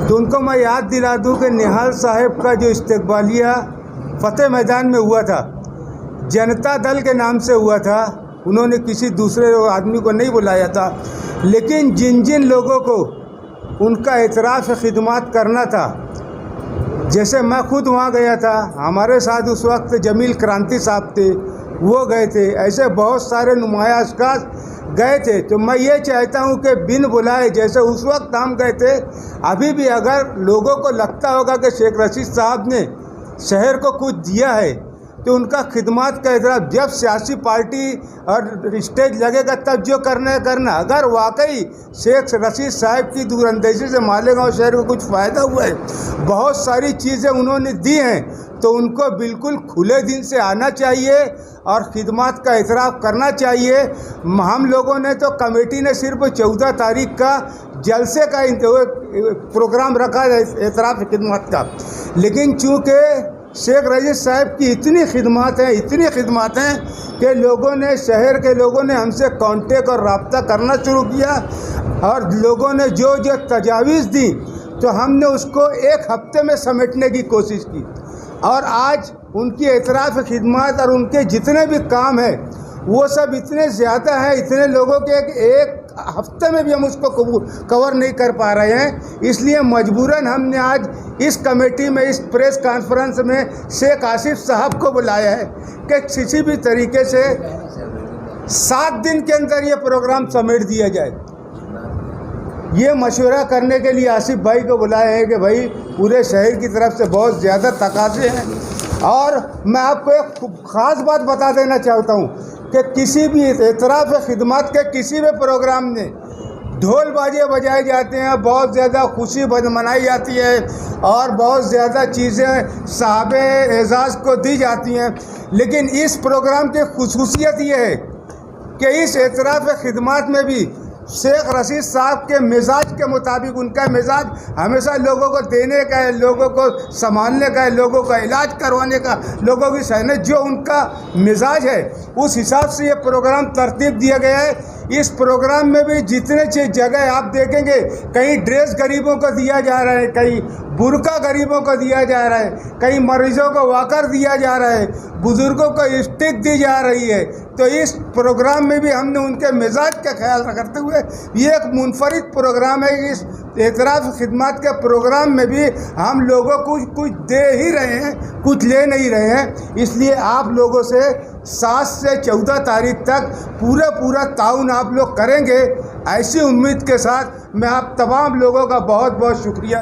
تو ان کو میں یاد دلا دوں کہ نہال صاحب کا جو استقبالیہ فتح میدان میں ہوا تھا جنتا دل کے نام سے ہوا تھا، انہوں نے کسی دوسرے آدمی کو نہیں بلایا تھا، لیکن جن جن لوگوں کو ان کا اعتراف خدمات کرنا تھا، جیسے میں خود وہاں گیا تھا، ہمارے ساتھ اس وقت جمیل کرانتی صاحب تھے، وہ گئے تھے، ایسے بہت سارے نمایاں اشخاص گئے تھے۔ تو میں یہ چاہتا ہوں کہ بن بلائے جیسے اس وقت ہم گئے تھے، ابھی بھی اگر لوگوں کو لگتا ہوگا کہ شیخ رشید صاحب نے شہر کو کچھ دیا ہے تو ان کا خدمات کا اعتراف جب سیاسی پارٹی اور اسٹیج لگے گا تب جو کرنا اگر واقعی شیخ رشید صاحب کی دور اندیشی سے مالیگاؤں شہر کو کچھ فائدہ ہوا ہے، بہت ساری چیزیں انہوں نے دی ہیں، تو ان کو بالکل کھلے دل سے آنا چاہیے اور خدمات کا اعتراف کرنا چاہیے۔ ہم لوگوں نے تو کمیٹی نے صرف 14 تاریخ کا جلسے کا پروگرام رکھا ہے اعتراف خدمات کا، لیکن چونکہ شیخ رشید صاحب کی اتنی خدمات ہیں کہ لوگوں نے شہر کے لوگوں نے ہم سے کانٹیکٹ اور رابطہ کرنا شروع کیا، اور لوگوں نے جو تجاویز دی تو ہم نے اس کو ایک ہفتے میں سمیٹنے کی کوشش کی، اور آج ان کی اعتراف خدمات اور ان کے جتنے بھی کام ہیں وہ سب اتنے زیادہ ہیں، اتنے لوگوں کے ایک ہفتے میں بھی ہم اس کو کور نہیں کر پا رہے ہیں۔ اس لیے مجبوراً ہم نے آج اس کمیٹی میں اس پریس کانفرنس میں شیخ آصف صاحب کو بلایا ہے کہ کسی بھی طریقے سے 7 دن کے اندر یہ پروگرام سمیٹ دیا جائے۔ یہ مشورہ کرنے کے لیے آصف بھائی کو بلایا ہے کہ بھائی پورے شہر کی طرف سے بہت زیادہ تقاضے ہیں، اور میں آپ کو ایک خاص بات بتا دینا چاہتا ہوں کہ کسی بھی اعتراف خدمات کے کسی بھی پروگرام میں ڈھول باجے بجائے جاتے ہیں، بہت زیادہ خوشی منائی جاتی ہے، اور بہت زیادہ چیزیں صاحب اعزاز کو دی جاتی ہیں، لیکن اس پروگرام کی خصوصیت یہ ہے کہ اس اعتراف خدمات میں بھی شیخ رشید صاحب کے مزاج کے مطابق، ان کا مزاج ہمیشہ لوگوں کو دینے کا ہے، لوگوں کو سنبھالنے کا ہے، لوگوں کا علاج کروانے کا، لوگوں کی سہنے، جو ان کا مزاج ہے اس حساب سے یہ پروگرام ترتیب دیا گیا ہے۔ اس پروگرام میں بھی جتنے جگہ آپ دیکھیں گے، کہیں ڈریس غریبوں کو دیا جا رہا ہے، کہیں برقع غریبوں کو دیا جا رہا ہے، کہیں مریضوں کو واکر دیا جا رہا ہے، بزرگوں کو اسٹک دی جا رہی ہے۔ تو اس پروگرام میں بھی ہم نے ان کے مزاج کا خیال رکھتے ہوئے یہ ایک منفرد پروگرام ہے۔ اس اعتراف خدمات کے پروگرام میں بھی ہم لوگوں کو کچھ دے ہی رہے ہیں، کچھ لے نہیں رہے ہیں۔ اس لیے آپ لوگوں سے 7 سے 14 تاریخ تک پورا تعاون آپ لوگ کریں گے، ایسی امید کے ساتھ میں آپ تمام لوگوں کا بہت بہت شکریہ۔